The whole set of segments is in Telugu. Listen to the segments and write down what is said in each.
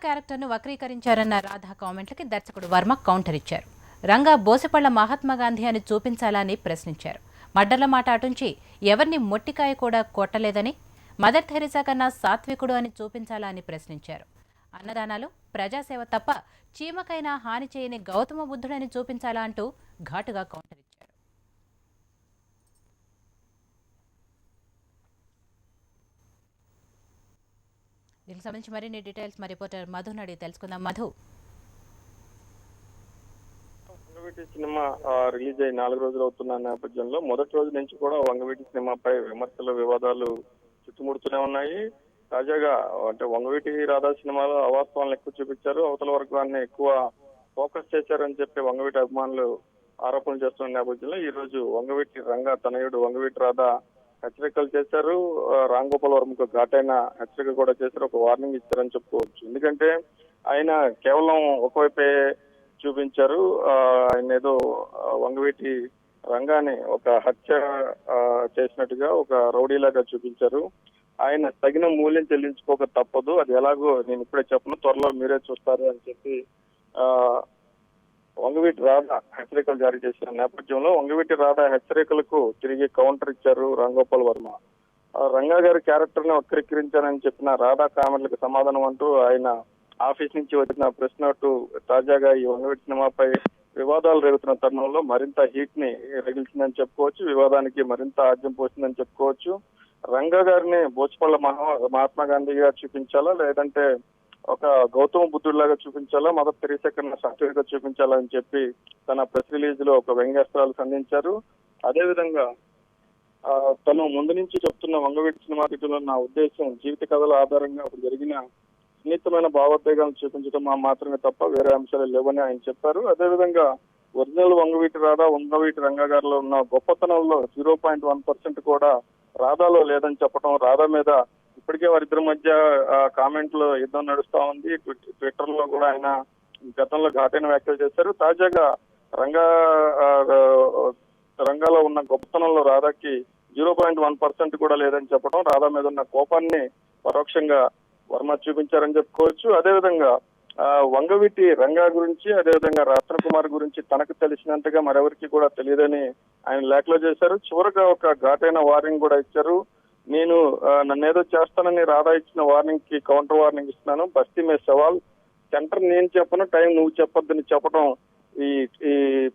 క్యారెక్టర్ను వక్రీకరించారన్న రాధా కామెంట్లకి దర్శకుడు వర్మ కౌంటర్ ఇచ్చారు. రంగా బోసిపళ్ల మహాత్మా గాంధీ అని చూపించాలని ప్రశ్నించారు. మడ్డల మాట అటుంచి ఎవరిని మొట్టికాయ కూడా కొట్టలేదని, మదర్ థెరెసా కన్నా సాత్వికుడు అని చూపించాలా అని ప్రశ్నించారు. అన్నదానాలు ప్రజాసేవ తప్ప చీమకైనా హాని చేయని గౌతమ బుద్ధుడని చూపించాలా అంటూ ఘాటుగా కౌంటర్ ఇచ్చారు. దీనికి సంబంధించి మరిన్ని డీటెయిల్స్ మా రిపోర్టర్ మధుని అడిగి తెలుసుకుందాం. మధు, వంగవీటి సినిమా రిలీజ్ అయ్యి 4 రోజులు అవుతున్న నేపథ్యంలో మొదటి రోజు నుంచి కూడా వంగవీటి సినిమాపై విమర్శలు, వివాదాలు చుట్టుముడుతూనే ఉన్నాయి. తాజాగా అంటే వంగవీటి రాధా సినిమాలో అవాస్తవాలను ఎక్కువ చూపించారు, అవతల వర్గాన్ని ఎక్కువ ఫోకస్ చేశారని చెప్పి వంగవీటి అభిమానులు ఆరోపణలు చేస్తున్న నేపథ్యంలో ఈ రోజు వంగవీటి రంగా తనయుడు వంగవీటి రాధా హెచ్చరికలు చేశారు. రామ్ గోపాల్ వర్మకు ఘాటైన హెచ్చరిక కూడా చేశారు, ఒక వార్నింగ్ ఇచ్చారని చెప్పుకోవచ్చు. ఎందుకంటే ఆయన కేవలం ఒకవైపే చూపించారు. ఆయన ఏదో వంగవీటి రంగాన్ని ఒక హత్య చేసినట్టుగా, ఒక రౌడీలాగా చూపించారు. ఆయన తగిన మూల్యం చెల్లించుకోక తప్పదు, అది ఎలాగో నేను ఇప్పుడే చెప్పను, త్వరలో మీరే చూస్తారు అని చెప్పి వంగవీటి రాధా హెచ్చరికలు జారీ చేసిన నేపథ్యంలో వంగవీటి రాధా హెచ్చరికలకు తిరిగి కౌంటర్ ఇచ్చారు రామ్ గోపాల్ వర్మ. రంగా గారి క్యారెక్టర్ ని వక్రీకరించారని చెప్పిన రాధా కామెంట్లకు సమాధానం అంటూ ఆయన ఆఫీస్ నుంచి వచ్చిన ప్రెస్ నోటు తాజాగా ఈ వంగవీటి సినిమాపై వివాదాలు రేగుతున్న తరుణంలో మరింత హీట్ ని రగిల్చిందని చెప్పుకోవచ్చు, వివాదానికి మరింత ఆజ్యం పోసిందని చెప్పుకోవచ్చు. రంగా గారిని బోచిపళ్ల మహాత్మా గాంధీగా చూపించాలా, లేదంటే ఒక గౌతమ బుద్ధుడిలాగా చూపించాలా, మదర్ తెరీసా కన్నా సాత్వికంగా చూపించాలా అని చెప్పి తన ప్రెస్ రిలీజ్ లో ఒక వ్యంగ్యాస్త్రాలు సంధించారు. అదేవిధంగా తను ముందు నుంచి చెప్తున్న వంగవీటి సినిమా తీయడంలో నా ఉద్దేశం జీవిత కథల ఆధారంగా అప్పుడు జరిగిన సున్నితమైన భావోద్వేగాలను చూపించడం మాత్రమే తప్ప వేరే అంశాలు లేవని ఆయన చెప్పారు. అదేవిధంగా ఒరిజినల్ వంగవీటి రాధా, వంగవీటి రంగా గారిలో ఉన్న గొప్పతనంలో 0.1% కూడా రాధాలో లేదని చెప్పడం, రాధా మీద ఇప్పటికే వారిద్దరి మధ్య కామెంట్లు యుద్ధం నడుస్తా ఉంది. ట్విట్టర్ లో కూడా ఆయన గతంలో ఘాటైన వ్యాఖ్యలు చేశారు. తాజాగా రంగాలో ఉన్న గొప్పతనంలో రాధాకి 0.1% కూడా లేదని చెప్పడం, రాధా మీద ఉన్న కోపాన్ని పరోక్షంగా వర్మ చూపించారని చెప్పుకోవచ్చు. అదేవిధంగా వంగవీటి రంగా గురించి, అదేవిధంగా రత్న కుమార్ గురించి తనకు తెలిసినంతగా మరెవరికి కూడా తెలియదని ఆయన లేఖలో చేశారు. చివరగా ఒక ఘాటైన వార్నింగ్ కూడా ఇచ్చారు. నేను నన్నేదో చేస్తానని రాధా ఇచ్చిన వార్నింగ్ కి కౌంటర్ వార్నింగ్ ఇస్తున్నాను, బస్తీ మే సవాల్, సెంటర్ నేను చెప్పను, టైం నువ్వు చెప్పొద్దని చెప్పడం ఈ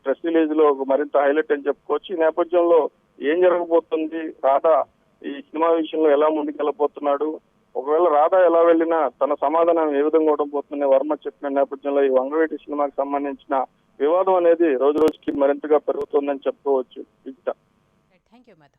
ప్రెస్ రిలీజ్ లో మరింత హైలైట్ అని చెప్పుకోవచ్చు. ఈ నేపథ్యంలో ఏం జరగబోతుంది, రాధా ఈ సినిమా విషయంలో ఎలా ముందుకెళ్ళబోతున్నాడు, ఒకవేళ రాధా ఎలా వెళ్ళినా తన సమాధానం ఏ విధంగా ఉండబోతుందని వర్మ చెప్పిన నేపథ్యంలో ఈ వంగవీటి సినిమాకి సంబంధించిన వివాదం అనేది రోజు రోజుకి మరింతగా పెరుగుతుందని చెప్పుకోవచ్చు. Thank you Madhu.